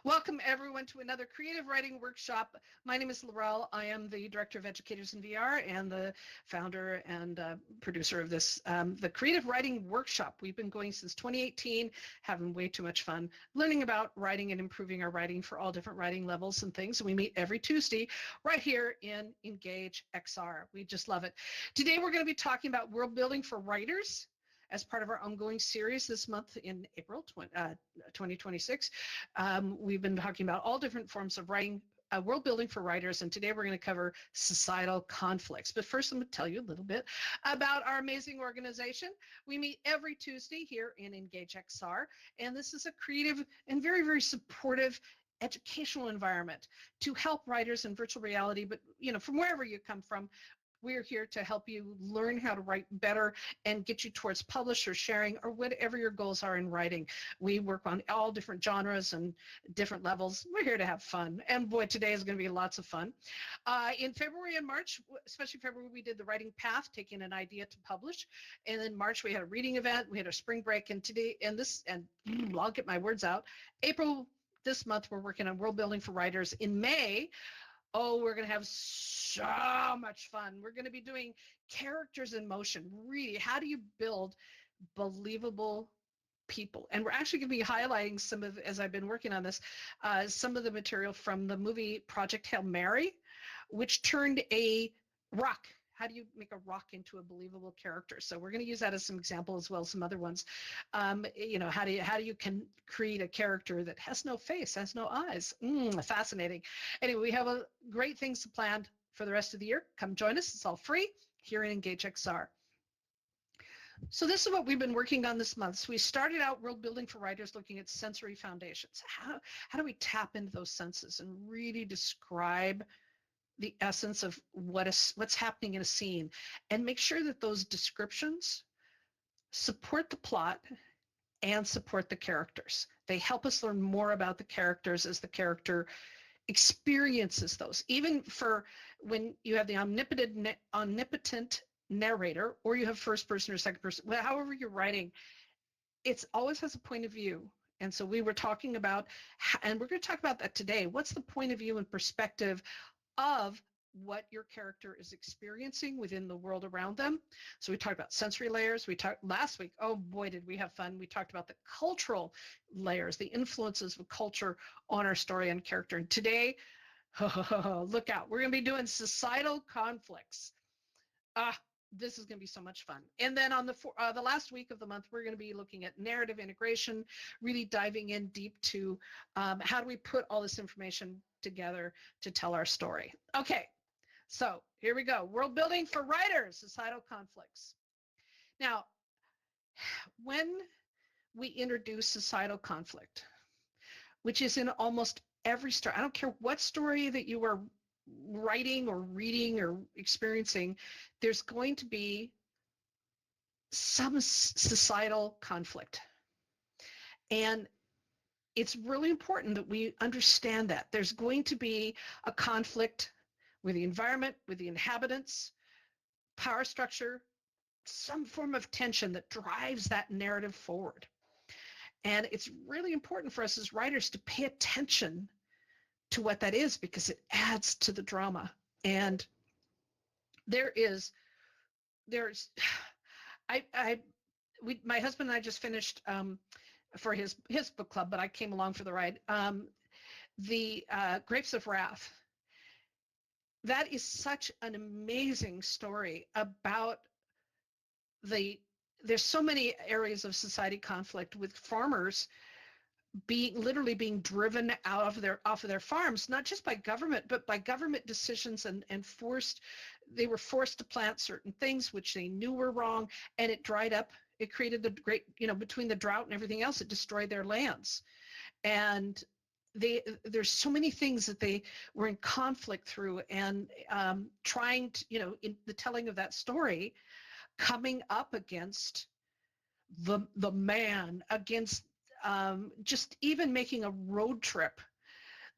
Welcome everyone to another creative writing workshop. My name is Laurel. I am the Director of Educators in VR and the founder and producer of this, the creative writing workshop. We've been going since 2018, having way too much fun, learning about writing and improving our writing for all different writing levels and things. We meet every Tuesday right here in Engage XR. We just love it. Today we're going to be talking about world building for writers as part of our ongoing series this month in April 2026. We've been talking about all different forms of writing, world building for writers, and today we're going to cover societal conflicts. But first, I'm going to tell you a little bit about our amazing organization. We meet every Tuesday here in Engage XR, and this is a creative and very, very supportive educational environment to help writers in virtual reality, but from wherever you come from. We're here to help you learn how to write better and get you towards publish or sharing or whatever your goals are in writing. We work on all different genres and different levels. We're here to have fun. And boy, today is going to be lots of fun. In February and March, especially February, we did the writing path, taking an idea to publish. And in March, we had a reading event. We had a spring break. And today, I'll get my words out. April, this month, we're working on world building for writers. In May, oh, we're going to have so much fun. We're going to be doing characters in motion. Really, how do you build believable people? And we're actually going to be highlighting some of, as I've been working on this, some of the material from the movie Project Hail Mary, which turned a rock. How do you make a rock into a believable character? So we're going to use that as some example as well as some other ones. How do you can create a character that has no face, has no eyes? Fascinating. Anyway, we have great things planned for the rest of the year. Come join us. It's all free here in Engage XR. So this is what we've been working on this month. So we started out world building for writers looking at sensory foundations. How do we tap into those senses and really describe the essence of what's happening in a scene and make sure that those descriptions support the plot and support the characters. They help us learn more about the characters as the character experiences those. Even for when you have the omnipotent narrator, or you have first person or second person, however you're writing, it always has a point of view. And so we were talking about, and we're going to talk about that today. What's the point of view and perspective of what your character is experiencing within the world around them? So we talked about sensory layers. We talked last week, oh boy, did we have fun. We talked about the cultural layers, the influences of culture on our story and character. And today, look out, we're going to be doing societal conflicts. This is going to be so much fun. And then on the last week of the month, we're going to be looking at narrative integration, really diving in deep to how do we put all this information together to tell our story. Okay, so here we go. World building for writers, societal conflicts. Now, when we introduce societal conflict, which is in almost every story, I don't care what story that you are writing or reading or experiencing, there's going to be some societal conflict. And it's really important that we understand that. There's going to be a conflict with the environment, with the inhabitants, power structure, some form of tension that drives that narrative forward. And it's really important for us as writers to pay attention to what that is, because it adds to the drama. And my husband and I just finished for his book club, but I came along for the ride. The Grapes of Wrath. That is such an amazing story about there's so many areas of society conflict with farmers literally being driven off of their farms, not just by government, but by government decisions and they were forced to plant certain things which they knew were wrong, and it dried up. It created the great, between the drought and everything else, it destroyed their lands. And there's so many things that they were in conflict through, and trying to, in the telling of that story, coming up against the man, against just even making a road trip.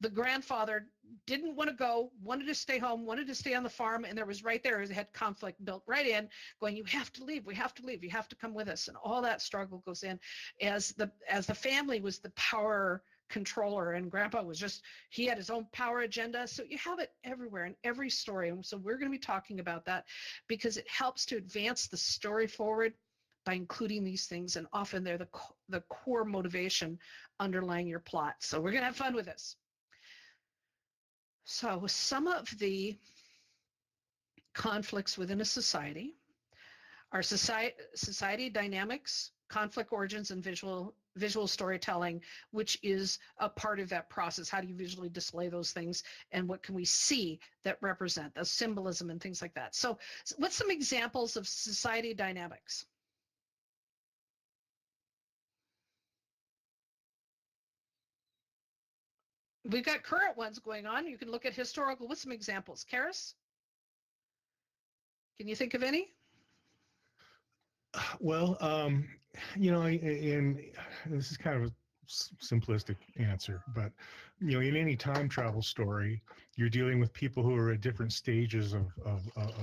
The grandfather didn't want to go, wanted to stay home, wanted to stay on the farm, and there was right there, it had conflict built right in, going, you have to leave, we have to leave, you have to come with us. And all that struggle goes in as the family was the power controller, and grandpa was just, he had his own power agenda. So you have it everywhere in every story. And so we're going to be talking about that because it helps to advance the story forward by including these things. And often they're the core motivation underlying your plot. So we're going to have fun with this. So some of the conflicts within a society are society dynamics, conflict origins, and visual storytelling, which is a part of that process. How do you visually display those things, and what can we see that represent the symbolism and things like that? So what's some examples of society dynamics? We've got current ones going on. You can look at historical. What's some examples? Karis? Can you think of any? Well, and this is kind of a simplistic answer, but in any time travel story, you're dealing with people who are at different stages of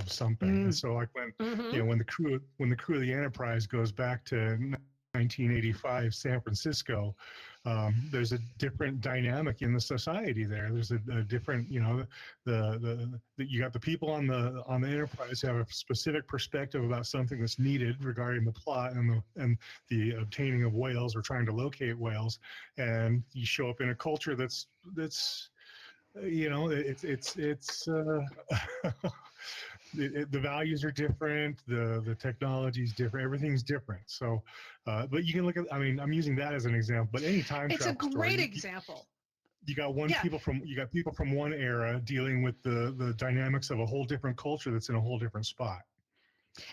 something. And so, like when the crew of the Enterprise goes back to 1985 San Francisco, there's a different dynamic in the society there. There's a different, you got the people on the Enterprise who have a specific perspective about something that's needed regarding the plot and the obtaining of whales or trying to locate whales, and you show up in a culture that's the values are different, the technology is different, everything's different. So, but you can look at, I'm using that as an example, but any time it's travel a great story, example. You got people from one era dealing with the dynamics of a whole different culture that's in a whole different spot.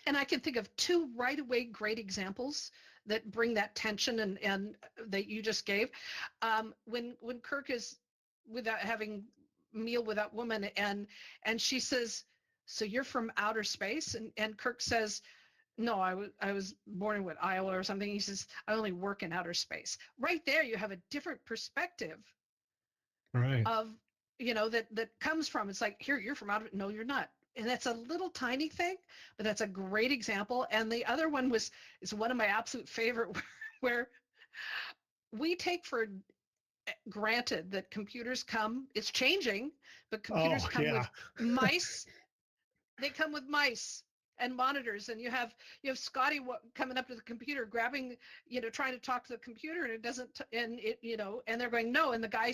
And I can think of two right away great examples that bring that tension and that you just gave. When Kirk is without having meal with that woman and she says, "So you're from outer space?" And Kirk says, "No, I was born in Iowa or something." He says, "I only work in outer space." Right there, you have a different perspective, right, of that comes from, it's like, here, you're from outer, no, you're not. And that's a little tiny thing, but that's a great example. And the other one is one of my absolute favorite, where we take for granted that computers come, it's changing, but computers come with mice. They come with mice and monitors, and you have Scotty coming up to the computer, grabbing, trying to talk to the computer, and it doesn't, and it, and they're going, no, and the guy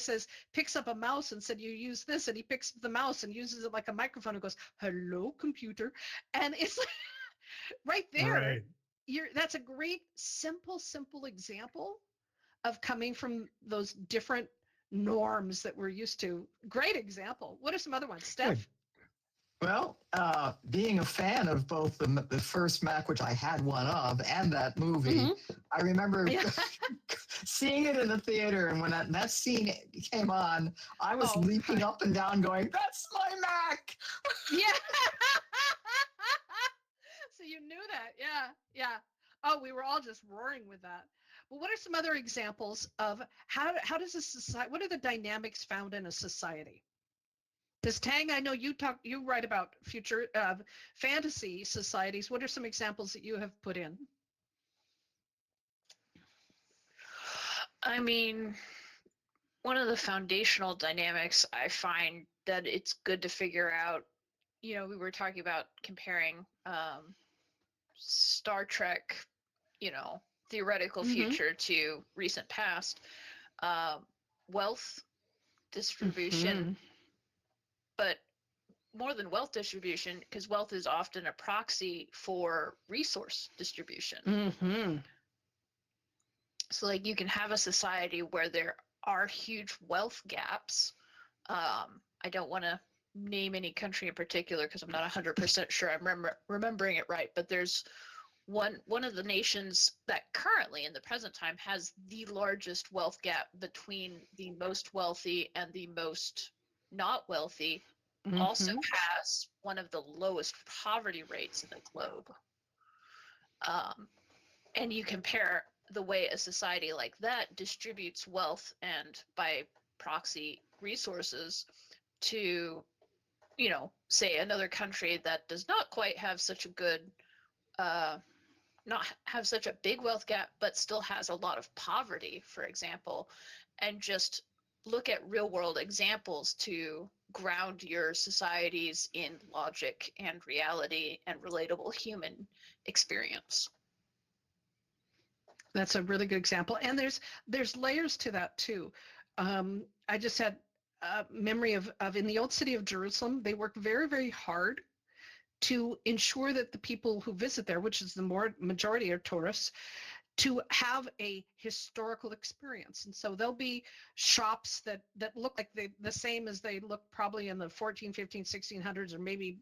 picks up a mouse and said, you use this, and he picks up the mouse and uses it like a microphone and goes, hello, computer. And it's right there. right. That's a great, simple example of coming from those different norms that we're used to. Great example. What are some other ones, Steph? Good. Well, being a fan of both the first Mac, which I had one of, and that movie, I remember seeing it in the theater, and when that scene came on, I was leaping up and down going, "That's my Mac!" Yeah. So you knew that. Yeah. Oh, we were all just roaring with that. But what are some other examples of how does a society, what are the dynamics found in a society? Because Tang, I know you write about future fantasy societies. What are some examples that you have put in? I mean, one of the foundational dynamics I find that it's good to figure out, we were talking about comparing Star Trek, theoretical future to recent past, wealth distribution, but more than wealth distribution, because wealth is often a proxy for resource distribution. So like you can have a society where there are huge wealth gaps. I don't want to name any country in particular because I'm not 100% sure I'm remembering it right, but there's one of the nations that currently in the present time has the largest wealth gap between the most wealthy and the most not wealthy, also has one of the lowest poverty rates in the globe. And you compare the way a society like that distributes wealth and by proxy resources to, say another country that does not quite have such a good not have such a big wealth gap, but still has a lot of poverty, for example, and just look at real world examples to ground your societies in logic and reality and relatable human experience. That's a really good example. And there's layers to that too. I just had a memory of in the old city of Jerusalem, they work very, very hard to ensure that the people who visit there, which is the majority are tourists, to have a historical experience. And so there'll be shops that look like the same as they look probably in the 14, 15, 1600s, or maybe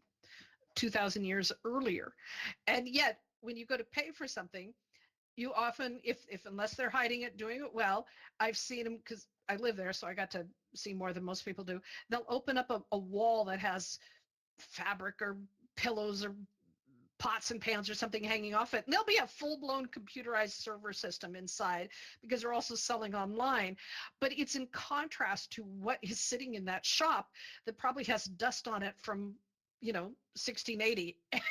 2000 years earlier. And yet when you go to pay for something, you often, if unless they're hiding it, doing it well, I've seen them, because I live there, so I got to see more than most people do. They'll open up a wall that has fabric or pillows or pots and pans or something hanging off it. And there'll be a full-blown computerized server system inside, because they're also selling online. But it's in contrast to what is sitting in that shop that probably has dust on it from 1680. And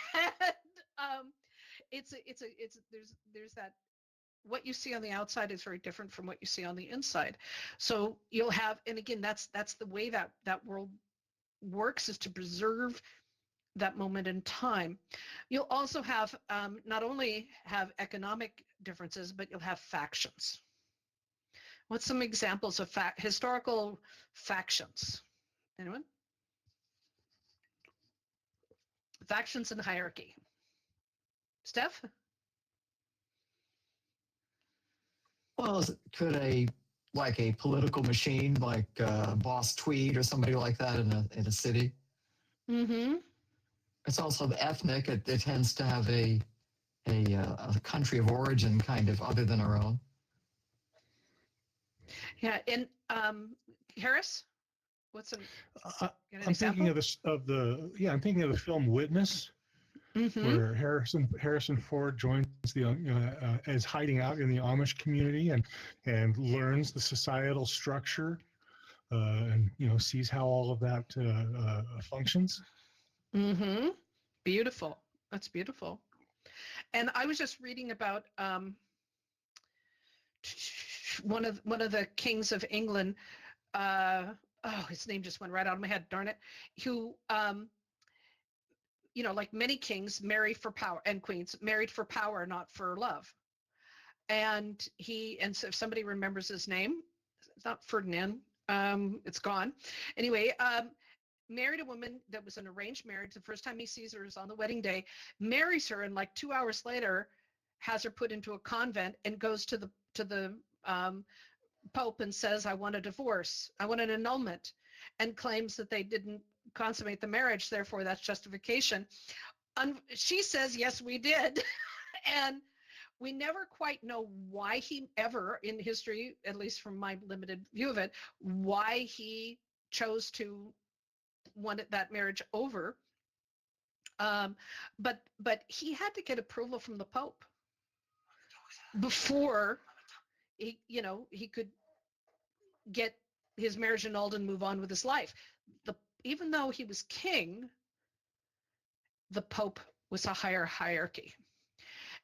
it's there's that, what you see on the outside is very different from what you see on the inside. So you'll have, and again, that's the way that world works, is to preserve that moment in time. You'll also have not only have economic differences, but you'll have factions. What's some examples of historical factions? Anyone? Factions and hierarchy. Steph? Well, could a political machine like Boss Tweed or somebody like that in a city? Mm-hmm. It's also ethnic. It tends to have a country of origin kind of other than our own. Yeah, and Harris, what's an I'm thinking of I'm thinking of the film Witness, where Harrison Ford joins is hiding out in the Amish community and learns the societal structure, and sees how all of that functions. Mm-hmm. Beautiful. That's beautiful. And I was just reading about one of the kings of England. His name just went right out of my head. Darn it! Who, like many kings, marry for power, and queens married for power, not for love. And so if somebody remembers his name, it's not Ferdinand. It's gone. Anyway, married a woman that was an arranged marriage. The first time he sees her is on the wedding day, marries her, and like 2 hours later has her put into a convent, and goes to the Pope and says, I want a divorce, I want an annulment, and claims that they didn't consummate the marriage, therefore that's justification. She says, yes, we did. And we never quite know why he ever in history, at least from my limited view of it, why he chose to want that marriage over. But he had to get approval from the Pope before he could get his marriage annulled and move on with his life. Even though he was king, the Pope was a higher hierarchy.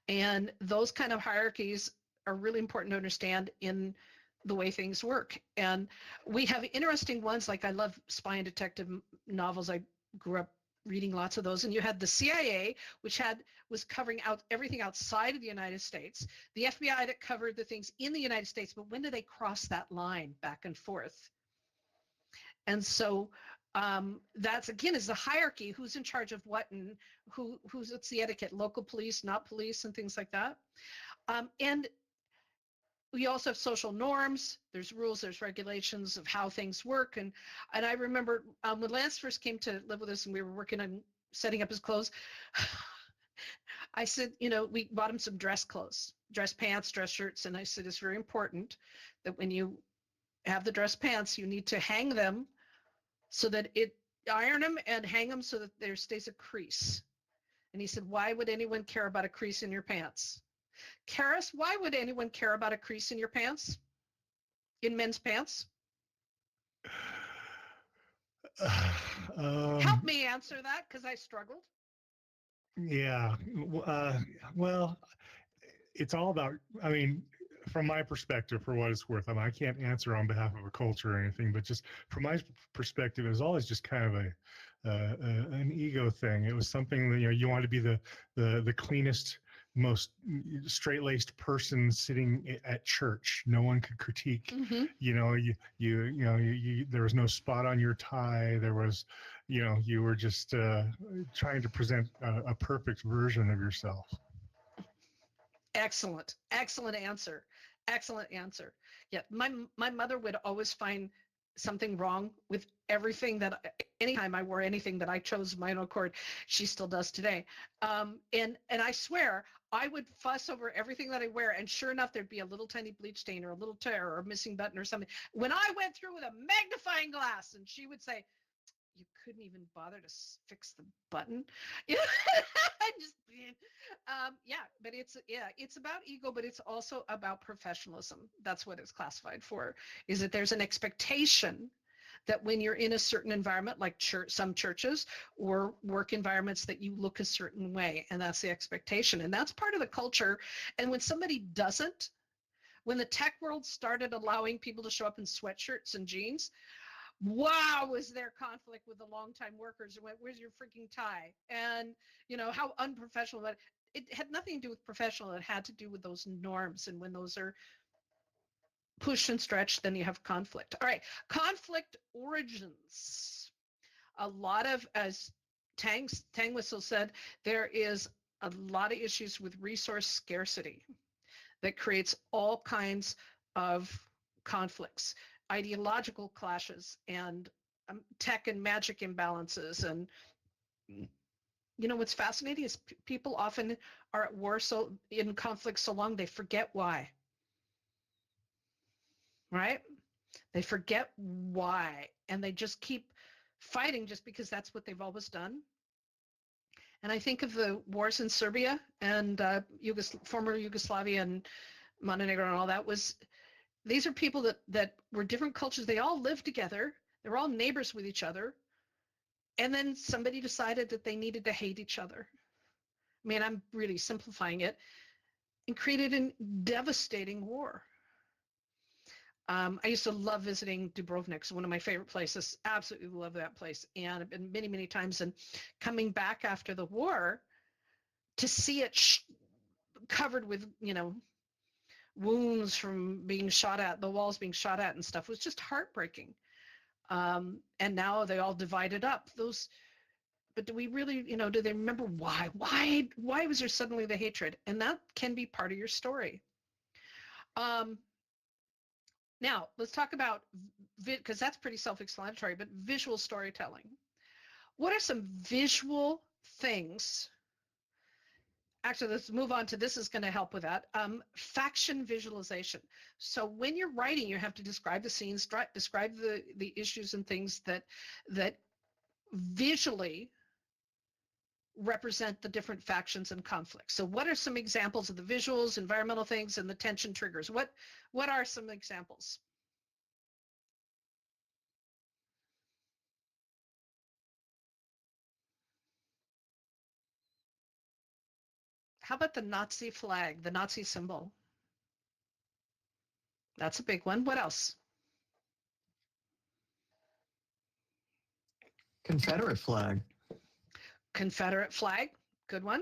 And those kind of hierarchies are really important to understand in the way things work. And we have interesting ones, like I love spy and detective novels. I grew up reading lots of those. And you had the CIA, which was covering out everything outside of the United States. The FBI that covered the things in the United States, but when do they cross that line back and forth? And so that's, again, is the hierarchy, who's in charge of what, and what's the etiquette, local police, not police, and things like that. And we also have social norms. There's rules, there's regulations of how things work. And I remember when Lance first came to live with us and we were working on setting up his clothes, I said, we bought him some dress clothes, dress pants, dress shirts. And I said, it's very important that when you have the dress pants, you need to hang them so that iron them and hang them so that there stays a crease. And he said, why would anyone care about a crease in your pants? Karis, why would anyone care about a crease in your pants? In men's pants? Help me answer that, because I struggled. Yeah. Well, it's all about, I mean, from my perspective, for what it's worth, I mean, I can't answer on behalf of a culture or anything, but just from my perspective, it was always just kind of an ego thing. It was something that, you want to be the cleanest, most straight-laced person sitting at church. No one could critique. Mm-hmm. There was no spot on your tie. There was, you were just trying to present a perfect version of yourself. Excellent. Excellent answer. Excellent answer. Yeah, my mother would always find something wrong with everything anytime I wore anything that I chose of my own accord. She still does today. And I swear I would fuss over everything that I wear, and sure enough, there'd be a little tiny bleach stain or a little tear or a missing button or something. When I went through with a magnifying glass, and she would say, "You couldn't even bother to fix the button." Yeah, just but it's about ego, but it's also about professionalism. That's what it's classified for. Is that there's an expectation that when you're in a certain environment, like some churches or work environments, that you look a certain way, and that's the expectation, and that's part of the culture. And when somebody doesn't, when the tech world started allowing people to show up in sweatshirts and jeans, wow, was there conflict with the longtime workers who went, "Where's your freaking tie?" And how unprofessional that. It had nothing to do with professional. It had to do with those norms. And when those are pushed and stretched, then you have conflict. All right, conflict origins. A lot of, as Tang Whistle said, there is a lot of issues with resource scarcity that creates all kinds of conflicts, ideological clashes, and tech and magic imbalances. And what's fascinating is people often are at war, so in conflict so long they forget why. Right? They forget why, and they just keep fighting just because that's what they've always done. And I think of the wars in Serbia and former Yugoslavia and Montenegro and all that. These are people that were different cultures. They all lived together. They were all neighbors with each other. And then somebody decided that they needed to hate each other. I mean, I'm really simplifying it, and created a devastating war. I used to love visiting Dubrovnik. It's one of my favorite places. Absolutely love that place. And I've been many, many times. And coming back after the war to see it covered with, wounds from being shot at, the walls being shot at and stuff, was just heartbreaking. And now they all divided up. But do we really, do they remember why? Why was there suddenly the hatred? And that can be part of your story. Now, let's talk about, because that's pretty self-explanatory, but visual storytelling. What are some visual things? Actually, let's move on to, this is going to help with that. Faction visualization. So when you're writing, you have to describe the scenes, describe the issues and things that visually represent the different factions and conflicts. So what are some examples of the visuals, environmental things, and the tension triggers? What are some examples? How about the Nazi flag, the Nazi symbol? That's a big one. What else? Confederate flag. Confederate flag. Good one.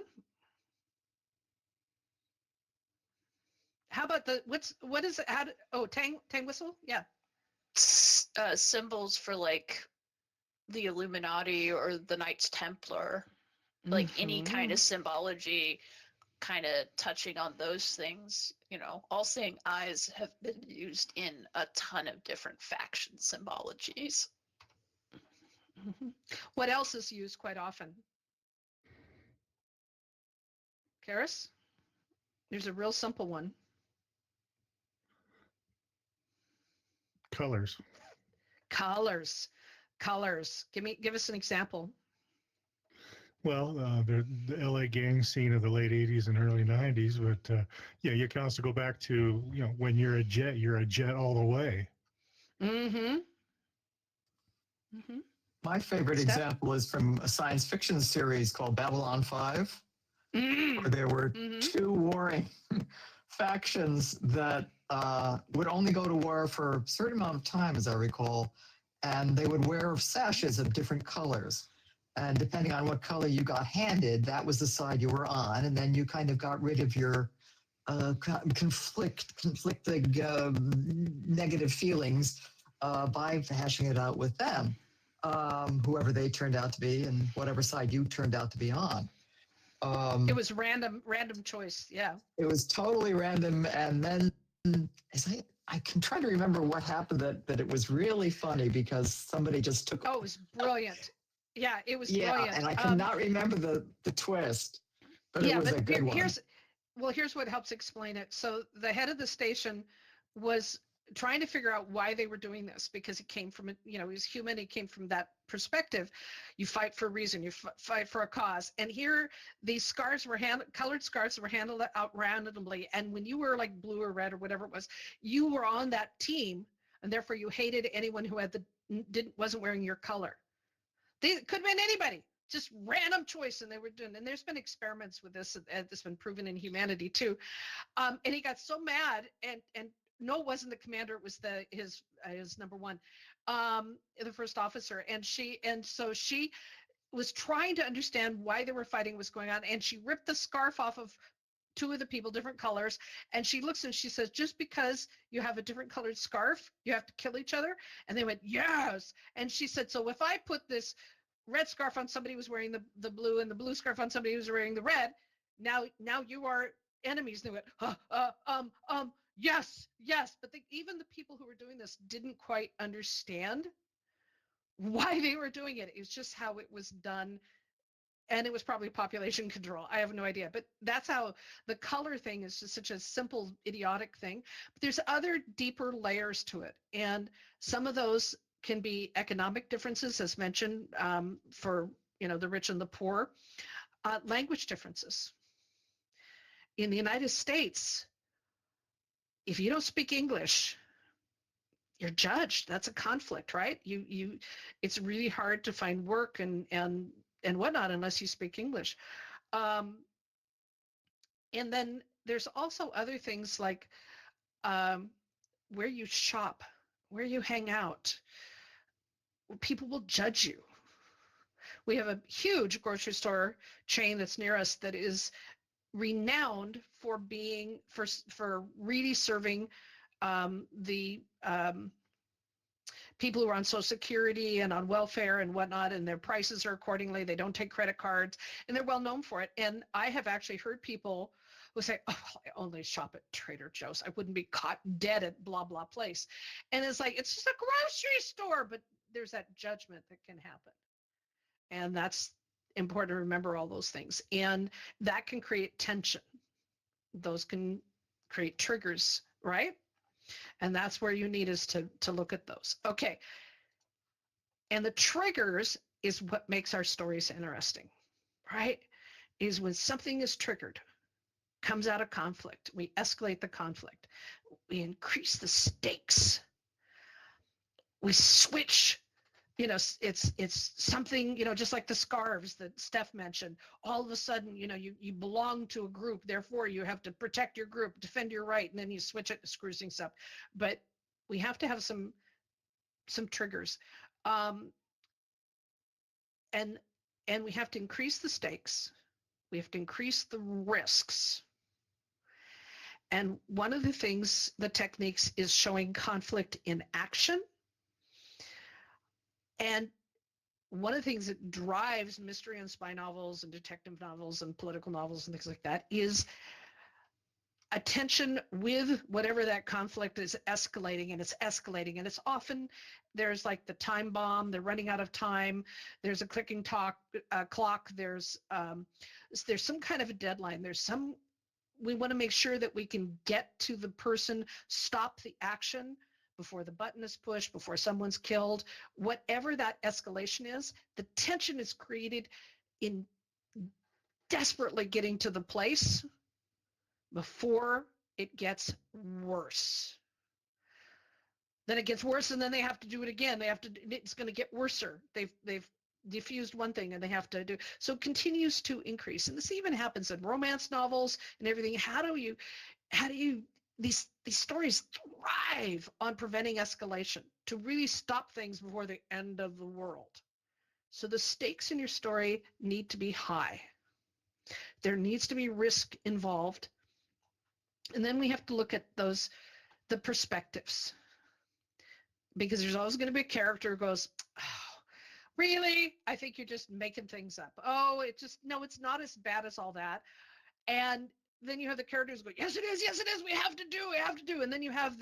How about what is it? Tang Whistle? Yeah. Symbols for like the Illuminati or the Knights Templar, like any kind of symbology, kind of touching on those things. All seeing eyes have been used in a ton of different faction symbologies. What else is used quite often? Karis? There's a real simple one. Colors. Give us an example. Well, the LA gang scene of the late 80s and early 90s, but you can also go back to, when you're a jet all the way. Mm-hmm. My favorite example is from a science fiction series called Babylon 5. Mm. where there were Mm-hmm. two warring factions that would only go to war for a certain amount of time, as I recall, and they would wear sashes of different colors. And depending on what color you got handed, that was the side you were on, and then you kind of got rid of your conflicting negative feelings by hashing it out with them, whoever they turned out to be, and whatever side you turned out to be on. It was random choice. Yeah. It was totally random, and then as I can try to remember what happened that it was really funny because somebody just took. Oh, it was brilliant. Yeah, it was Yeah, brilliant. and I cannot remember the twist, but it was a good one. Here's what helps explain it. So the head of the station was trying to figure out why they were doing this because he came from, he was human. He came from that perspective. You fight for a reason. You fight for a cause. And here, these scarves were colored scarves were handled out randomly. And when you were like blue or red or whatever it was, you were on that team, and therefore you hated anyone who wasn't wearing your color. They could have been anybody, just random choice, and they were doing. And there's been experiments with this, and it's been proven in humanity too. And he got so mad, and no, it wasn't the commander; it was his number one, the first officer, and so she was trying to understand why they were fighting, what's going on, and she ripped the scarf off of two of the people, different colors, and she looks and she says, just because you have a different colored scarf, you have to kill each other? And they went, yes. And she said, so if I put this red scarf on somebody who was wearing the blue, and the blue scarf on somebody who was wearing the red, now you are enemies. And they went, yes. But even the people who were doing this didn't quite understand why they were doing it. It was just how it was done. And it was probably population control. I have no idea. But that's how the color thing is just such a simple, idiotic thing. But there's other deeper layers to it. And some of those can be economic differences, as mentioned, for the rich and the poor. Language differences. In the United States, if you don't speak English, you're judged. That's a conflict, right? It's really hard to find work and whatnot unless you speak English. And then there's also other things like where you shop, where you hang out. People will judge you. We have a huge grocery store chain that's near us that is renowned for being for really serving the people who are on Social Security and on welfare and whatnot, and their prices are accordingly. They don't take credit cards, and they're well known for it. And I have actually heard people who say, oh, I only shop at Trader Joe's. I wouldn't be caught dead at blah, blah place. And it's like, it's just a grocery store, but there's that judgment that can happen. And that's important to remember, all those things. And that can create tension. Those can create triggers, right? And that's where you need us to look at those. Okay. And the triggers is what makes our stories interesting, right? Is when something is triggered, comes out of conflict, we escalate the conflict, we increase the stakes, we switch. It's something, just like the scarves that Steph mentioned. All of a sudden, you belong to a group, therefore you have to protect your group, defend your right, and then you switch it, screws things up. But we have to have some triggers, and we have to increase the stakes. We have to increase the risks. And one of the things, the techniques, is showing conflict in action. And one of the things that drives mystery and spy novels and detective novels and political novels and things like that is attention with whatever that conflict is escalating, and it's escalating. And it's often, there's like the time bomb, they're running out of time, there's a clicking clock, there's some kind of a deadline, we want to make sure that we can get to the person, stop the action before the button is pushed, before someone's killed. Whatever that escalation is, the tension is created in desperately getting to the place before it gets worse. Then it gets worse, and then they have to do it again. It's going to get worser. They've diffused one thing and they have to do so it continues to increase. And this even happens in romance novels and everything. How do you these stories thrive on preventing escalation to really stop things before the end of the world. So the stakes in your story need to be high. There needs to be risk involved. And then we have to look at the perspectives, because there's always going to be a character who goes, oh, really? I think you're just making things up. Oh, no, it's not as bad as all that. And then you have the characters go, yes, it is. Yes, it is. We have to do. And then you have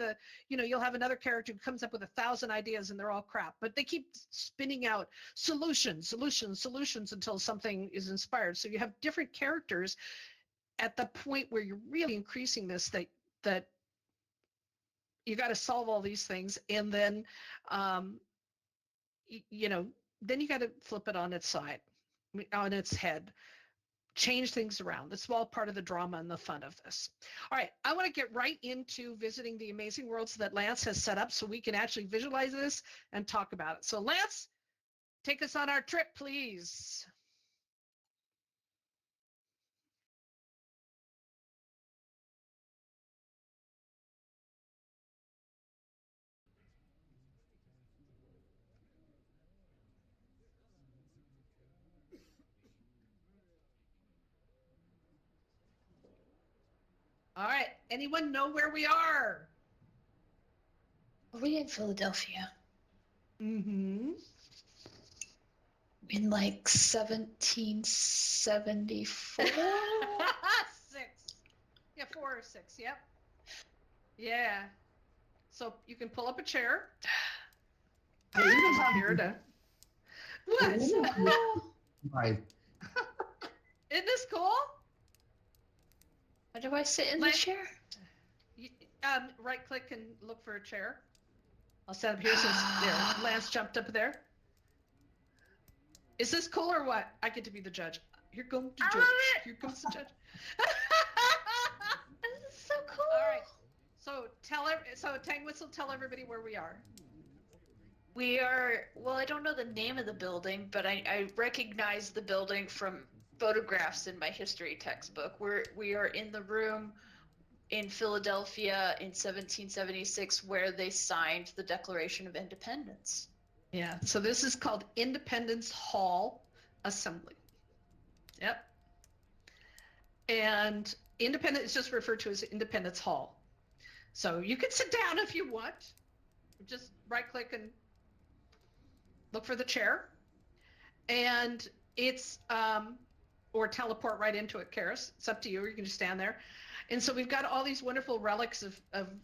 you'll have another character who comes up with 1,000 ideas and they're all crap, but they keep spinning out solutions until something is inspired. So you have different characters at the point where you're really increasing this, that you got to solve all these things. And then, then you got to flip it on its side, on its head. Change things around. That's all part of the drama and the fun of this. All right, I want to get right into visiting the amazing worlds that Lance has set up so we can actually visualize this and talk about it. So Lance, take us on our trip, please. All right, anyone know where we are? Are we in Philadelphia? Mm-hmm. In like 1774? 6. Yeah, 4 or 6, yep. Yeah. So you can pull up a chair. Hey, even have Here to... What? So cool. right. Isn't this cool? How do I sit in the Lance- chair? Right click and look for a chair. I'll set up here since Lance jumped up there. Is this cool or what? I get to be the judge. Here comes the judge. Here comes the judge. This is so cool. All right. So Tang Whistle, tell everybody where we are. We are, well, I don't know the name of the building, but I recognize the building from photographs in my history textbook. We are in the room in Philadelphia in 1776 where they signed the Declaration of Independence. Yeah. So this is called Independence Hall Assembly. Yep. And Independence is just referred to as Independence Hall. So you can sit down if you want. Just right click and look for the chair. And it's, or teleport right into it, Karis. It's up to you. You can just stand there. And so we've got all these wonderful relics of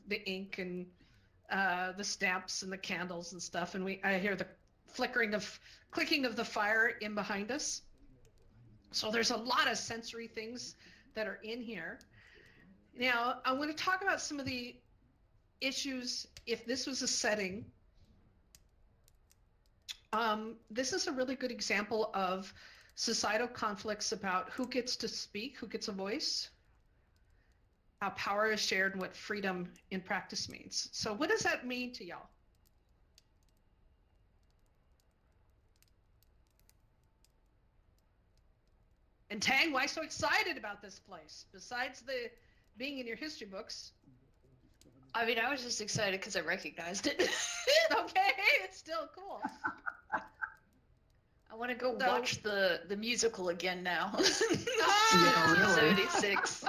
the ink and the stamps and the candles and stuff. And I hear the clicking of the fire in behind us. So there's a lot of sensory things that are in here. Now, I want to talk about some of the issues if this was a setting. This is a really good example of societal conflicts about who gets to speak, who gets a voice, how power is shared, and what freedom in practice means. So what does that mean to y'all? And Tang, why so excited about this place? Besides the being in your history books. I mean, I was just excited because I recognized it. Okay, it's still cool. I want to go watch the musical again now. Yeah, really. 76.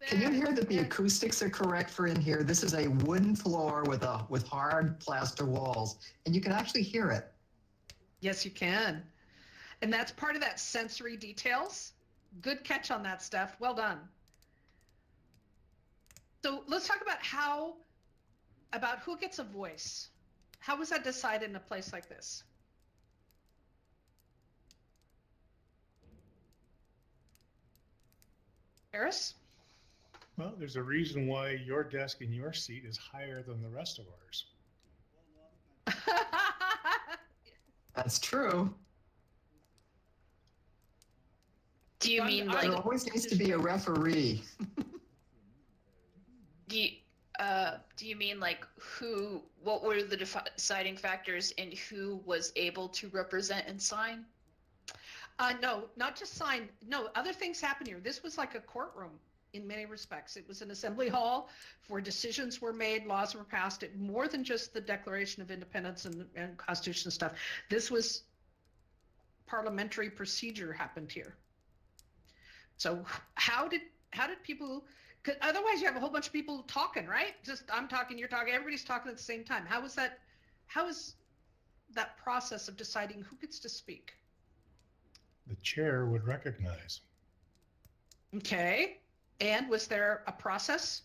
Can you hear that the acoustics are correct for in here? This is a wooden floor with hard plaster walls, and you can actually hear it. Yes, you can. And that's part of that sensory details. Good catch on that, Steph. Well done. So let's talk about who gets a voice. How was that decided in a place like this? Harris? Well, there's a reason why your desk and your seat is higher than the rest of ours. That's true. Do you mean There like always needs to be a referee. do Do you mean like what were the deciding factors in who was able to represent and sign? No, not just sign. No, other things happen here. This was like a courtroom in many respects. It was an assembly hall where decisions were made, laws were passed. It more than just the Declaration of Independence and Constitution stuff. This was parliamentary procedure happened here. So how did people? Cause otherwise, you have a whole bunch of people talking, right? Just I'm talking, you're talking, everybody's talking at the same time. How is that? How is that process of deciding who gets to speak? The chair would recognize. Okay. And was there a process?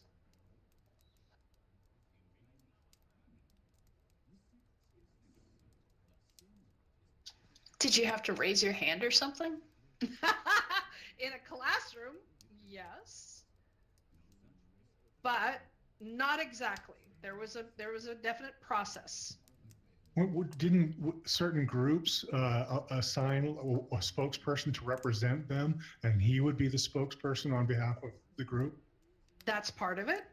Did you have to raise your hand or something? In a classroom, yes. But not exactly. There was a definite process. Didn't certain groups assign a spokesperson to represent them, and he would be the spokesperson on behalf of the group? That's part of it.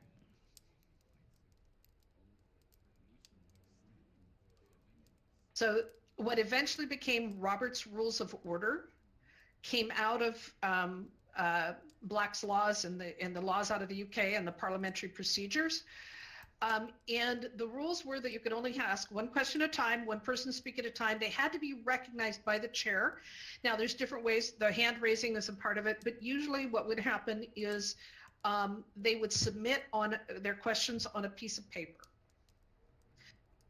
So what eventually became Robert's Rules of Order came out of Black's laws and the laws out of the UK and the parliamentary procedures. And the rules were that you could only ask one question at a time, one person speak at a time. They had to be recognized by the chair. Now, there's different ways. The hand raising is a part of it, but usually what would happen is they would submit on their questions on a piece of paper.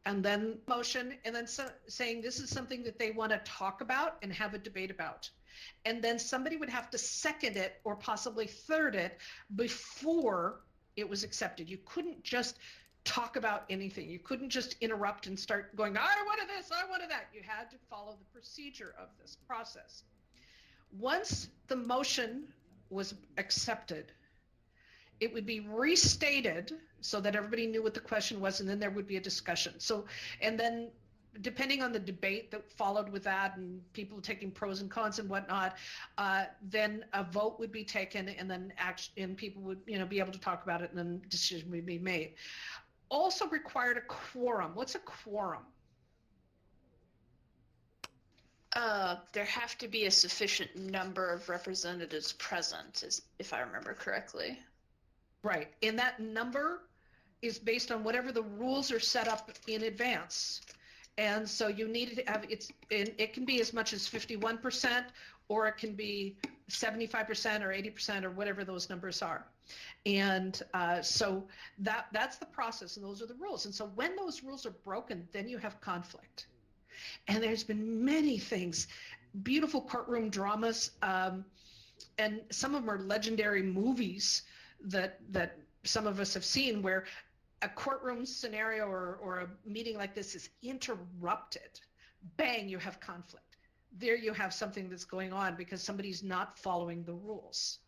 And then motion, and then saying this is something that they want to talk about and have a debate about. And then somebody would have to second it or possibly third it before it was accepted. You couldn't just talk about anything. You couldn't just interrupt and start going, I wanted this, I wanted that. You had to follow the procedure of this process. Once the motion was accepted, it would be restated so that everybody knew what the question was, and then there would be a discussion. So, and then depending on the debate that followed with that and people taking pros and cons and whatnot, then a vote would be taken, and then people would be able to talk about it, and then a decision would be made. Also required a quorum. What's a quorum? There have to be a sufficient number of representatives present, if I remember correctly. Right, and that number is based on whatever the rules are set up in advance. And so you need to have it can be as much as 51%, or it can be 75% or 80% or whatever those numbers are. And so that's the process, and those are the rules. And so when those rules are broken, then you have conflict. And there's been many things, beautiful courtroom dramas, and some of them are legendary movies that some of us have seen, where a courtroom scenario or a meeting like this is interrupted. Bang, you have conflict. There you have something that's going on because somebody's not following the rules.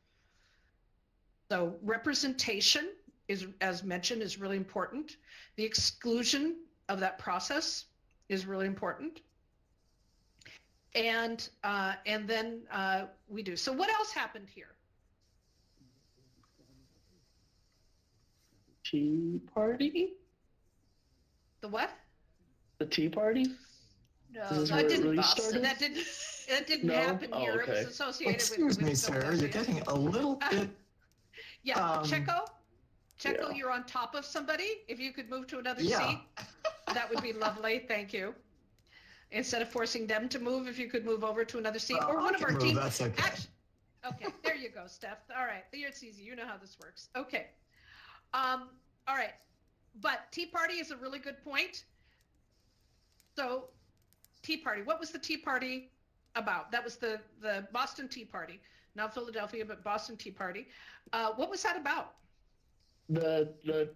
So representation is, as mentioned, is really important. The exclusion of that process is really important. And then we do. So what else happened here? Tea party? The what? The tea party? No, Is this that where it didn't really Boston. started? That didn't No? happen Oh, here. okay. It was associated Excuse with me, sir. You're Philadelphia. getting a little bit. Yeah, Checo, yeah. you're on top of somebody. If you could move to another Yeah. seat, that would be lovely. Thank you. Instead of forcing them to move, if you could move over to another seat, or one I of can our move, team. that's okay. Okay, there you go, Steph. All right, it's easy. You know how this works. Okay. All right. But Tea Party is a really good point. So Tea Party, what was the Tea Party about? That was the Boston Tea Party, not Philadelphia, but Boston Tea Party. What was that about? The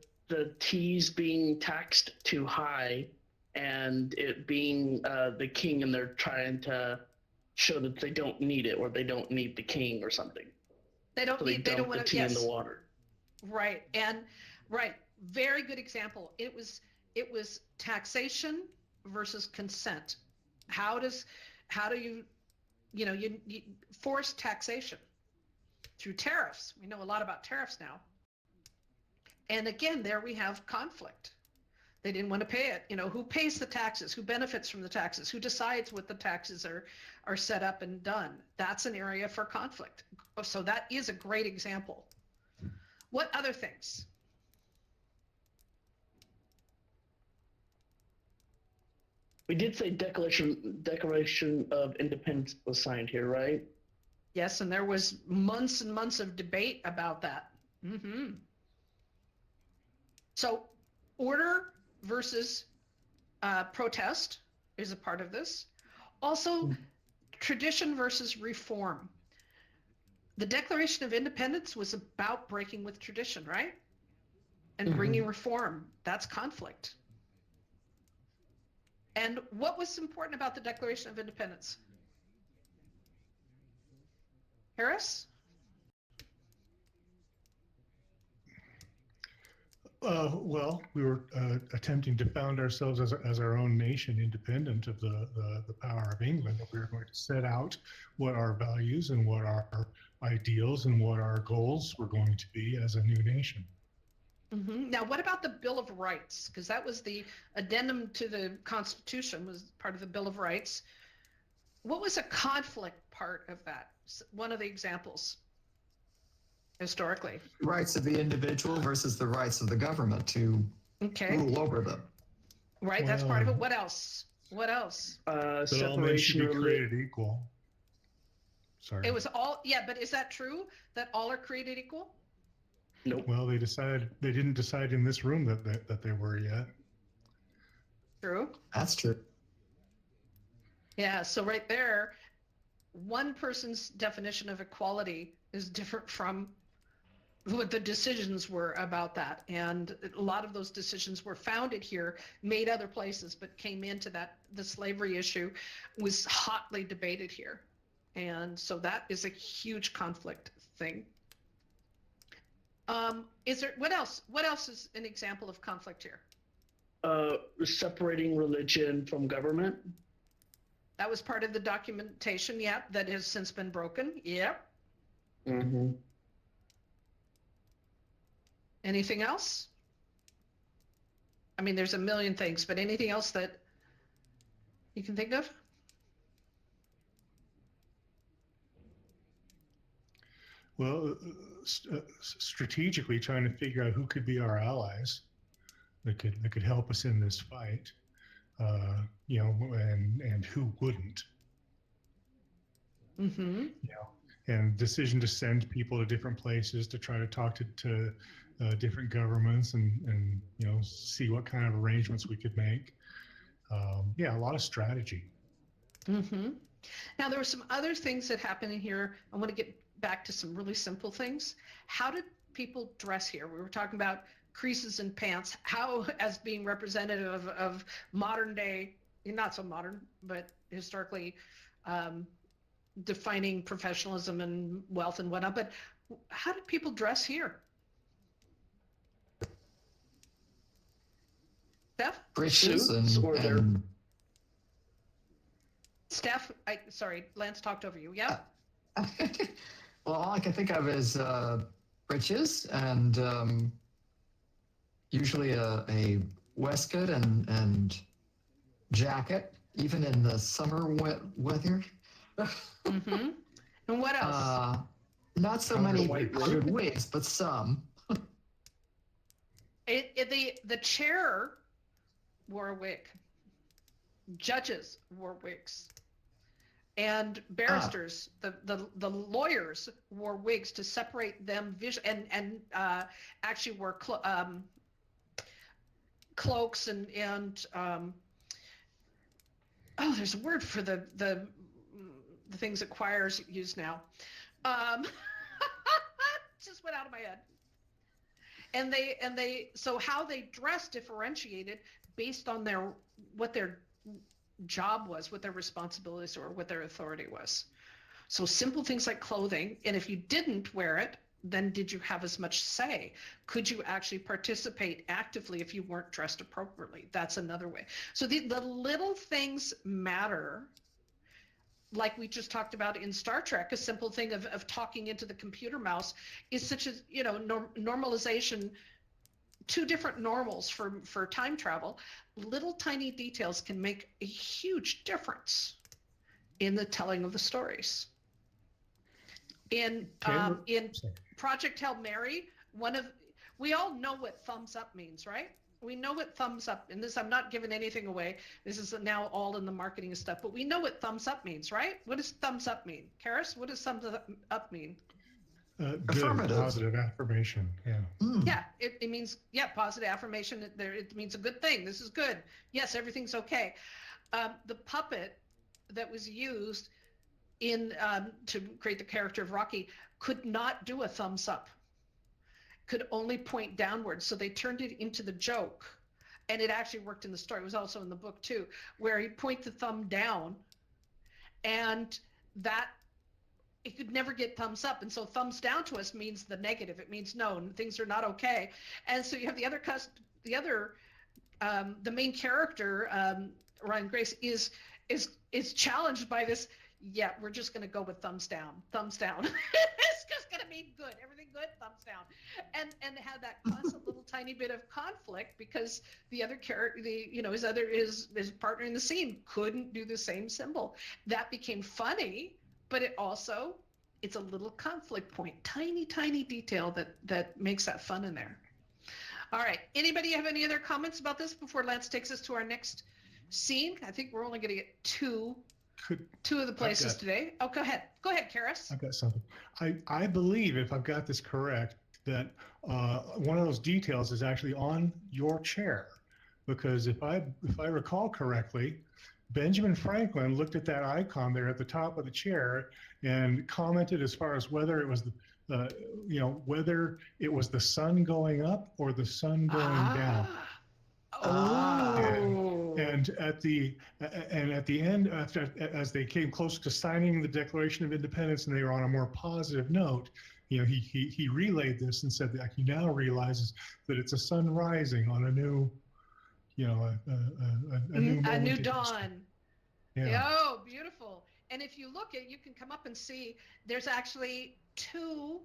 teas being taxed too high, and it being the king, and they're trying to show that they don't need it, or they don't need the king or something. They don't So need. They don't want the to. tea Yes. in the water. Right, and right, very good example. It was taxation versus consent. How do you force taxation through tariffs? We know a lot about tariffs now. And again, there we have conflict. They didn't want to pay it. Who pays the taxes? Who benefits from the taxes? Who decides what the taxes are set up and done? That's an area for conflict. So that is a great example. What other things? We did say Declaration of Independence was signed here, right? Yes, and there was months and months of debate about that. So order versus protest is a part of this. Also, tradition versus reform. The Declaration of Independence was about breaking with tradition, right? And bringing reform. That's conflict. And what was important about the Declaration of Independence? Harris? Well, we were attempting to found ourselves as our own nation, independent of the power of England. We were going to set out what our values and what our ideals and what our goals were going to be as a new nation. Now, what about the Bill of Rights? Because that was the addendum to the Constitution, was part of the Bill of Rights. What was a conflict part of that? One of the examples historically. Rights of the individual versus the rights of the government to rule over them. Right, that's part of it. What else? What else? That all men should be created equal. Sorry. It was all, yeah, but is that true that all are created equal? Nope. Well, they didn't decide in this room that they were yet. True. That's true. Yeah, so right there, one person's definition of equality is different from what the decisions were about that. And a lot of those decisions were founded here, made other places, but came into the slavery issue was hotly debated here. And so that is a huge conflict thing. What else? What else is an example of conflict here? Separating religion from government. That was part of the documentation, that has since been broken. Yep. Anything else? I mean, there's a million things, but anything else that you can think of? Well, strategically trying to figure out who could be our allies that could help us in this fight, and who wouldn't. And decision to send people to different places to try to talk to different governments and see what kind of arrangements we could make. A lot of strategy. Now, there were some other things that happened in here. I want to get back to some really simple things. How did people dress here? We were talking about creases in pants, how as being representative of modern day, not so modern, but historically defining professionalism and wealth and whatnot. But how did people dress here? Steph? Breeches and Steph, sorry, Lance talked over you. Yeah. Well, all I can think of is breeches and usually a waistcoat and jacket, even in the summer weather. And what else? Not so many powdered wigs, but some. The chair wore a wig. Judges wore wigs. And barristers, the lawyers wore wigs to separate them and actually wore cloaks and there's a word for the things that choirs use now. Just went out of my head. And so how they dress differentiated based on what their job was, what their responsibilities were, what their authority was. So simple things like clothing, and if you didn't wear it, then did you have as much say? Could you actually participate actively if you weren't dressed appropriately? That's another way. So the little things matter. Like we just talked about in Star Trek, a simple thing of talking into the computer mouse is such a normalization two different normals for time travel, little tiny details can make a huge difference in the telling of the stories. In Project Hail Mary, we all know what thumbs up means, right? We know what thumbs up, and this, I'm not giving anything away. This is now all in the marketing stuff, but we know what thumbs up means, right? What does thumbs up mean? Karis, what does thumbs up mean? Good, positive affirmation. Yeah. Yeah, it means, positive affirmation. It means a good thing. This is good. Yes, everything's okay. The puppet that was used in to create the character of Rocky could not do a thumbs up, could only point downward. So they turned it into the joke, and it actually worked in the story. It was also in the book too, where he point the thumb down, and that it could never get thumbs up. And so thumbs down to us means the negative. It means no, things are not okay. And so you have the main character, Ryan Grace, is challenged by this. Yeah, we're just going to go with thumbs down. Thumbs down. It's just going to be good. Everything good. Thumbs down. And have that constant little tiny bit of conflict because the other character, his partner in the scene couldn't do the same symbol. That became funny, but it's a little conflict point. Tiny, tiny detail that makes that fun in there. All right. Anybody have any other comments about this before Lance takes us to our next scene? I think we're only going to get two of the places today. Oh, go ahead. Go ahead, Karis. I've got something. I believe, if I've got this correct, that one of those details is actually on your chair, because if I recall correctly, Benjamin Franklin looked at that icon there at the top of the chair and commented as far as whether it was whether it was the sun going up or the sun going down. Oh. And at the end, as they came close to signing the Declaration of Independence, and they were on a more positive note, he relayed this and said that he now realizes that it's a sun rising on a new, a new dawn. Yeah. Oh, beautiful. And if you look you can come up and see there's actually two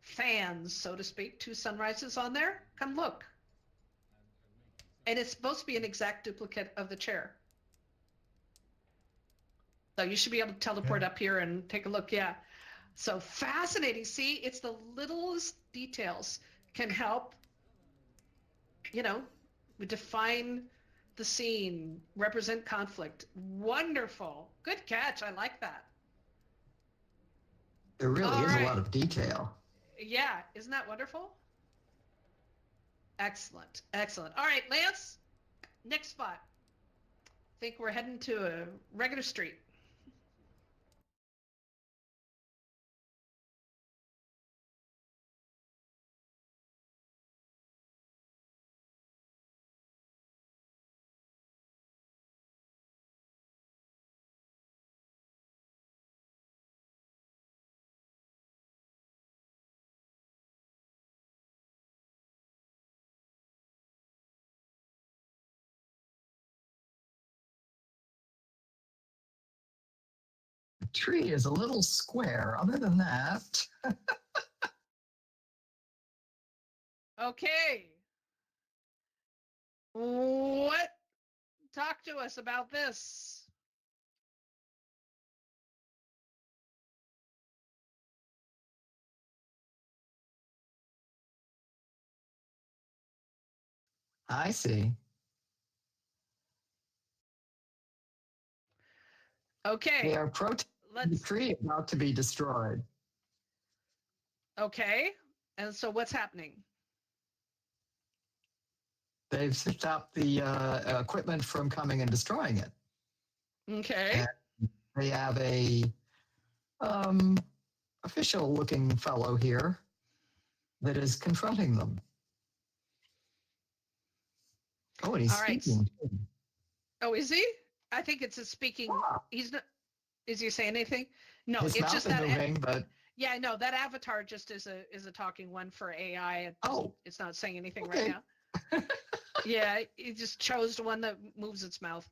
fans, so to speak, two sunrises on there. Come look. And it's supposed to be an exact duplicate of the chair. So you should be able to teleport up here and take a look. Yeah. So fascinating. See, it's the littlest details can help, define the scene, represent conflict. Wonderful. Good catch. I like that. There really is a lot of detail. Yeah. Isn't that wonderful? Excellent. Excellent. All right, Lance, next spot. Think we're heading to a regular street. The tree is a little square. Other than that. Okay. What? Talk to us about this. I see. Okay. They are protesting the tree about to be destroyed. Okay. And so what's happening? They've stopped the equipment from coming and destroying it. Okay. And they have a official-looking fellow here that is confronting them. Oh, and he's speaking. Right. Oh, is he? I think it's a speaking. Yeah. He's not. Is he saying anything? No, his it's mouth just is that. Moving, but yeah, no, that avatar just is a talking one for AI. It's not saying anything right now. Yeah, he just chose one that moves its mouth.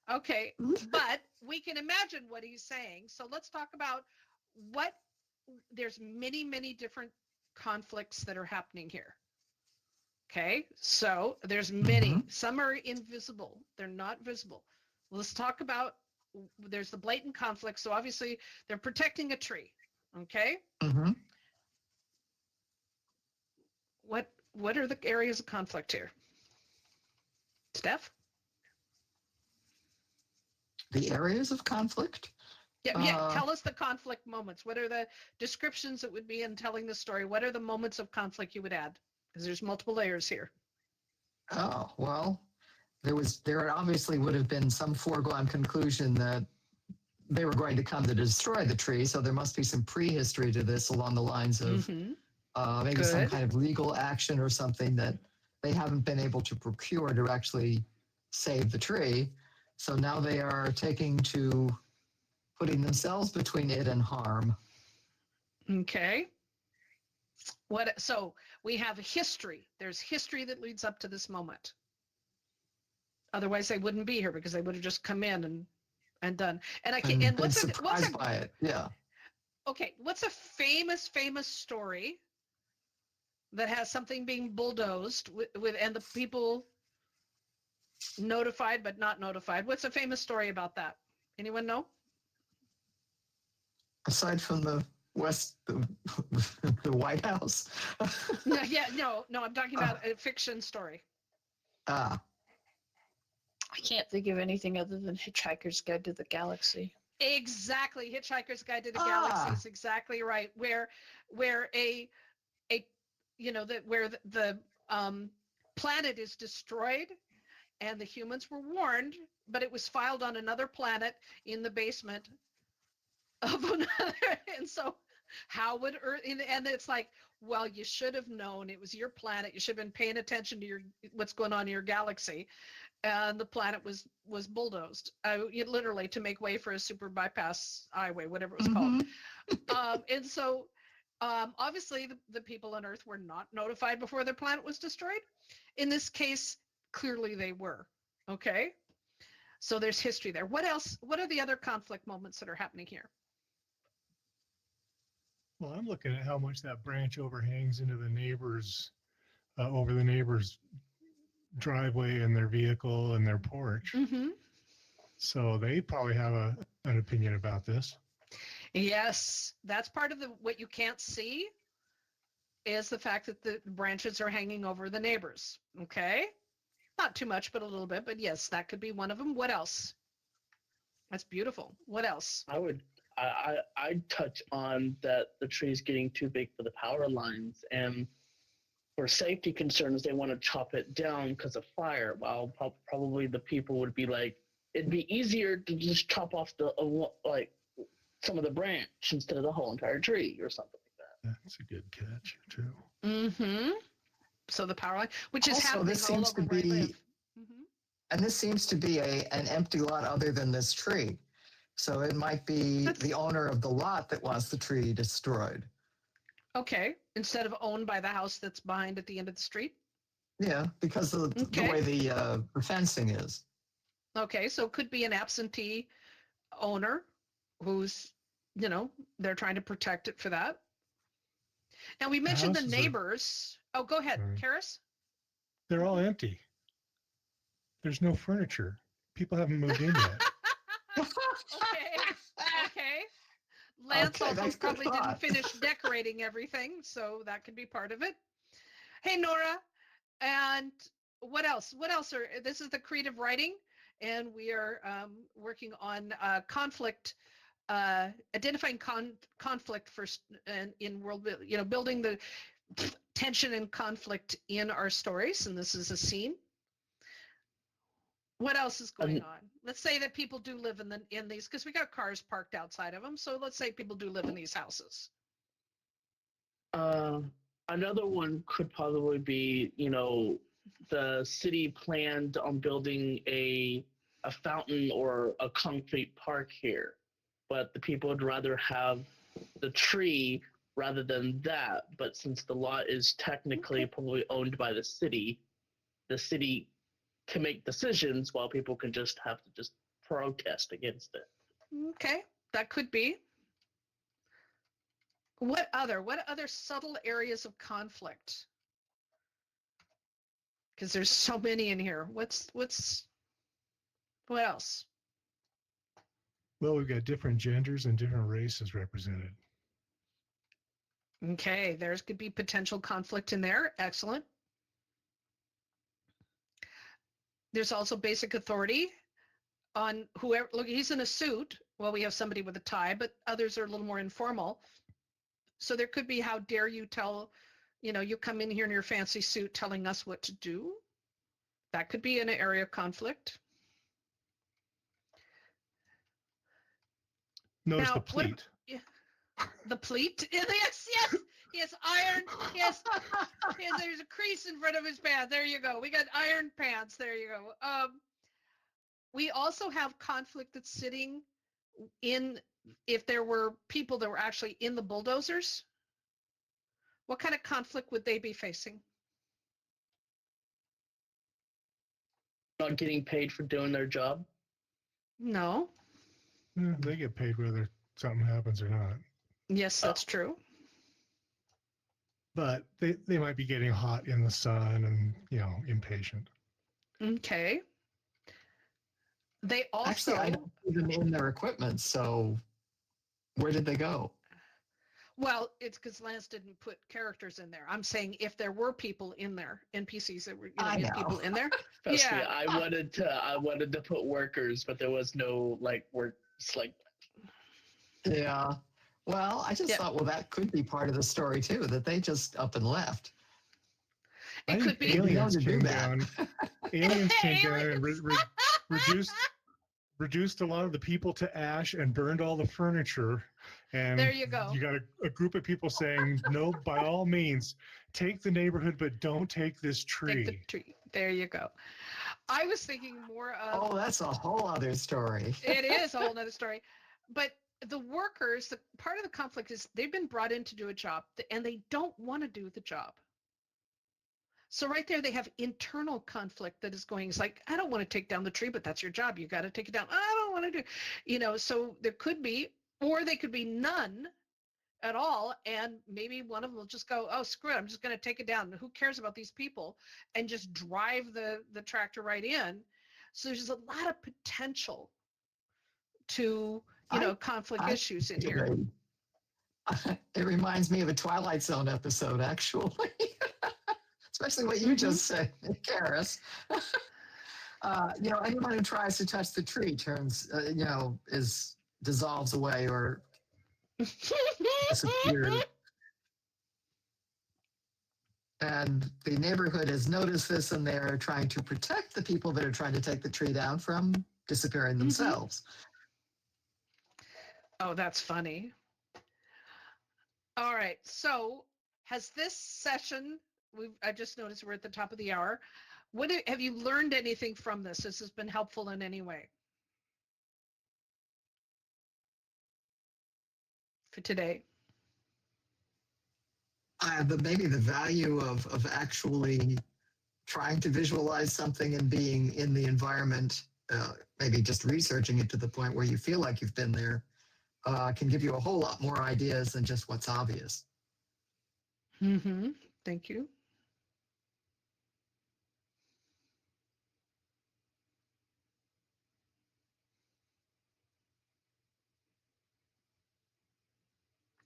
Okay, but we can imagine what he's saying. So let's talk about there's many, many different conflicts that are happening here. Okay, so there's many. Mhm. Some are invisible. They're not visible. Let's talk about, there's the blatant conflict. So obviously they're protecting a tree. Okay, Mm-hmm. what are the areas of conflict here? Steph? The areas of conflict. Yeah, tell us the conflict moments. What are the descriptions that would be in telling the story? What are the moments of conflict you would add? Because there's multiple layers here. Oh, well, there obviously would have been some foregone conclusion that they were going to come to destroy the tree. So there must be some prehistory to this along the lines of maybe some Good. kind of legal action or something that they haven't been able to procure to actually save the tree. So now they are taking to putting themselves between it and harm. Okay. So we have history. There's history that leads up to this moment. Otherwise they wouldn't be here because they would have just come in and done. And And been surprised by it. Yeah. Okay, what's a famous story that has something being bulldozed with and the people notified but not notified? What's a famous story about that? Anyone know? Aside from the the White House. No, I'm talking about a fiction story. Ah, I can't think of anything other than Hitchhiker's Guide to the Galaxy. Exactly. Hitchhiker's Guide to the Galaxy is exactly right. Where a where the planet is destroyed and the humans were warned, but it was filed on another planet in the basement of another. And so how would Earth, and it's like, well, you should have known it was your planet. You should have been paying attention to what's going on in your galaxy. And the planet was bulldozed, literally to make way for a super bypass highway, whatever it was called. And so obviously the people on Earth were not notified before their planet was destroyed. In this case, clearly they were. Okay, so there's history there. What else? What are the other conflict moments that are happening here? Well, I'm looking at how much that branch overhangs into the neighbors, over the neighbors' driveway and their vehicle and their porch. Mm-hmm. So they probably have an opinion about this. Yes, that's part of what you can't see is the fact that the branches are hanging over the neighbors. Okay, not too much, but a little bit. But yes, that could be one of them. What else? That's beautiful. What else? I'd touch on that the tree's getting too big for the power lines, and for safety concerns, they want to chop it down because of fire. While probably the people would be like, it'd be easier to just chop off like some of the branch instead of the whole entire tree or something like that. That's a good catch too. Mm-hmm. So the power line, which is also, happening this all seems over to where I be, live. Mm-hmm. and this seems to be an empty lot other than this tree. So it might be the owner of the lot that wants the tree destroyed. Okay, instead of owned by the house that's behind at the end of the street. Yeah, because of the way the fencing is. Okay, so it could be an absentee owner who's, they're trying to protect it for that. Now we mentioned the neighbors. Oh, go ahead, Karis. They're all empty. There's no furniture. People haven't moved in yet. Okay. Lance also probably didn't finish decorating everything, so that could be part of it. Hey, Nora, and what else? This is the creative writing, and we are working on conflict, identifying conflict first in world, building the tension and conflict in our stories, and this is a scene. What else is going on? Let's say that people do live in these, because we got cars parked outside of them. So let's say people do live in these houses. Another one could probably be, the city planned on building a fountain or a concrete park here, but the people would rather have the tree rather than that. But since the lot is technically probably owned by the city can make decisions while people can just have to just protest against it. Okay, that could be. What other subtle areas of conflict? Because there's so many in here. What else? Well, we've got different genders and different races represented. Okay, there's could be potential conflict in there. Excellent. There's also basic authority on whoever. Look, he's in a suit. Well, we have somebody with a tie, but others are a little more informal. So there could be, how dare you tell, you come in here in your fancy suit telling us what to do. That could be an area of conflict. Notice Now, the pleat. The pleat? Yes. He has iron. Yes. There's a crease in front of his pants. There you go. We got iron pants. There you go. We also have conflict that's sitting in, if there were people that were actually in the bulldozers, what kind of conflict would they be facing? Not getting paid for doing their job. No. They get paid whether something happens or not. Yes, that's true. But they might be getting hot in the sun and, impatient. Okay. They also... Actually, I don't see them in their equipment, so where did they go? Well, it's because Lance didn't put characters in there. I'm saying if there were people in there, NPCs that were, people in there. Trust me, I wanted to put workers, but there was no work. Yeah. Well, I just thought, well, that could be part of the story too, that they just up and left. It could be. Aliens came down. Aliens came down and reduced a lot of the people to ash and burned all the furniture. And there you go. You got a group of people saying, no, by all means, take the neighborhood, but don't take this tree. Take the tree. There you go. I was thinking more of... Oh, that's a whole other story. It is a whole other story. But the workers, part of the conflict is they've been brought in to do a job and they don't want to do the job. So right there, they have internal conflict that is going, it's like, I don't want to take down the tree, but that's your job. You got to take it down. I don't want to do, so there could be, or they could be none at all. And maybe one of them will just go, oh, screw it. I'm just going to take it down. Who cares about these people? And just drive the tractor right in. So there's a lot of potential to, conflict issues in here. It reminds me of a Twilight Zone episode, actually. Especially what you just said, Karis. Anyone who tries to touch the tree turns, dissolves away or disappears. And the neighborhood has noticed this, and they're trying to protect the people that are trying to take the tree down from disappearing themselves. Oh, that's funny. All right. So has this session, I just noticed we're at the top of the hour. Have you learned anything from this? This has been helpful in any way for today? Maybe the value of actually trying to visualize something and being in the environment, maybe just researching it to the point where you feel like you've been there, can give you a whole lot more ideas than just what's obvious. Mm-hmm. Thank you.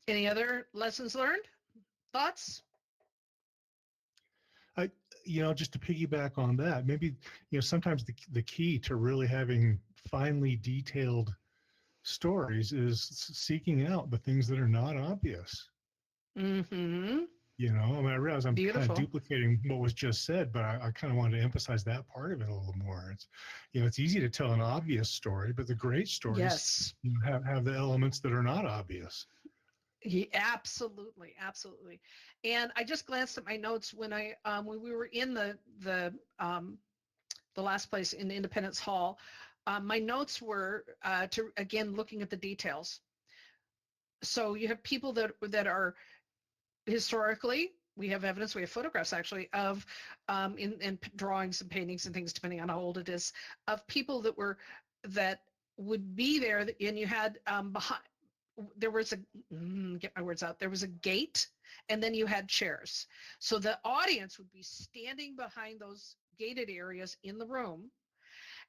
Any other lessons learned? Thoughts? Just to piggyback on that, maybe, sometimes the key to really having finely detailed stories is seeking out the things that are not obvious. Mm-hmm. I realize I'm Beautiful. kind of duplicating what was just said, but I kind of wanted to emphasize that part of it a little more. It's easy to tell an obvious story, but the great stories have the elements that are not obvious. Absolutely. And I just glanced at my notes when when we were in the last place in Independence Hall. My notes were to again looking at the details. So you have people that are historically, we have evidence, we have photographs actually of in drawings and paintings and things, depending on how old it is, of people that would be there, and you had behind. There was get my words out. There was a gate and then you had chairs. So the audience would be standing behind those gated areas in the room,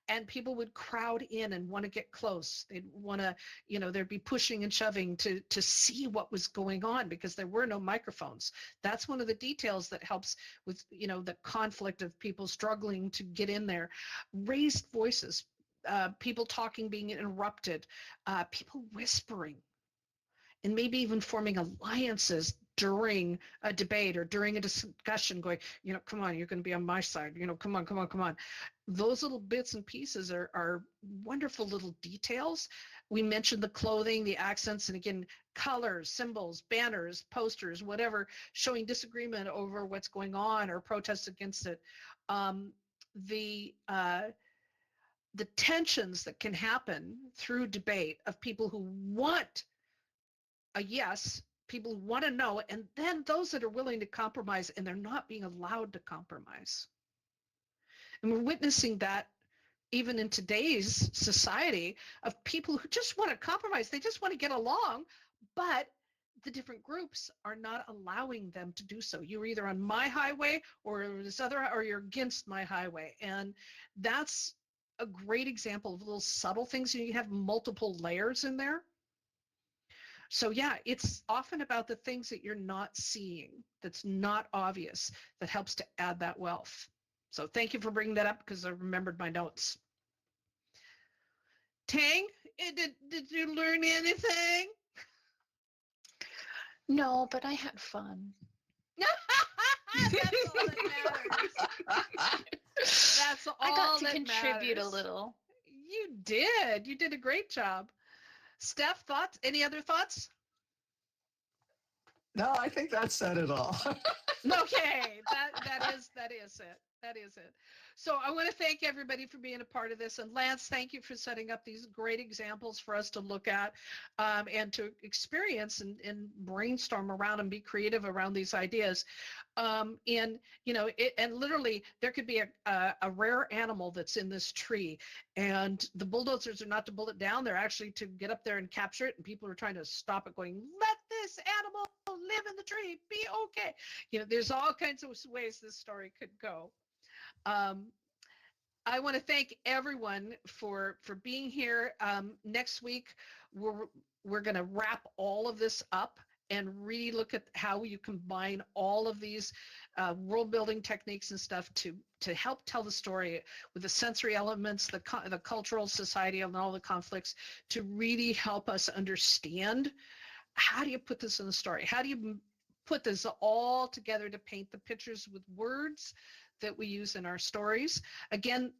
and people would crowd in and want to get close. They'd want to, there'd be pushing and shoving to see what was going on, because there were no microphones. That's one of the details that helps with, the conflict of people struggling to get in there. Raised voices, people talking, being interrupted, people whispering, and maybe even forming alliances during a debate or during a discussion, going, come on, you're going to be on my side, come on. Those little bits and pieces are wonderful little details. We mentioned the clothing, the accents, and again, colors, symbols, banners, posters, whatever, showing disagreement over what's going on or protests against it. The tensions that can happen through debate of people who want a yes, people want to know, and then those that are willing to compromise, and they're not being allowed to compromise. And we're witnessing that even in today's society, of people who just want to compromise. They just want to get along, but the different groups are not allowing them to do so. You're either on my highway or this other, or you're against my highway. And that's a great example of little subtle things. You have multiple layers in there. So yeah, it's often about the things that you're not seeing, that's not obvious, that helps to add that wealth. So thank you for bringing that up, because I remembered my notes. Tang, did you learn anything? No, but I had fun. That's all that matters. That's all I got to that contribute matters. a little. You did. You did a great job. Steph, thoughts? Any other thoughts? No, I think that said it all. Okay, that is it. That is it. So I want to thank everybody for being a part of this. And Lance, thank you for setting up these great examples for us to look at and to experience and brainstorm around and be creative around these ideas. And literally there could be a rare animal that's in this tree, and the bulldozers are not to pull it down. They're actually to get up there and capture it. And people are trying to stop it, going, let this animal live in the tree, be okay. There's all kinds of ways this story could go. I want to thank everyone for being here. Next week, we're going to wrap all of this up and really look at how you combine all of these world building techniques and stuff to help tell the story with the sensory elements, the cultural society, and all the conflicts, to really help us understand, how do you put this in the story? How do you put this all together to paint the pictures with words that we use in our stories? Again,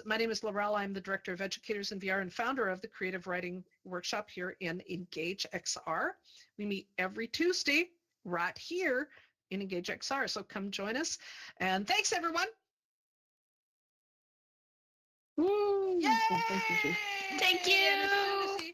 my name is Laurel. I'm the Director of Educators in VR and founder of the Creative Writing Workshop here in Engage XR. We meet every Tuesday right here in Engage XR, so come join us. And thanks, everyone. Woo! Yay! Well, thank you, Jay. Thank you. And it's good to see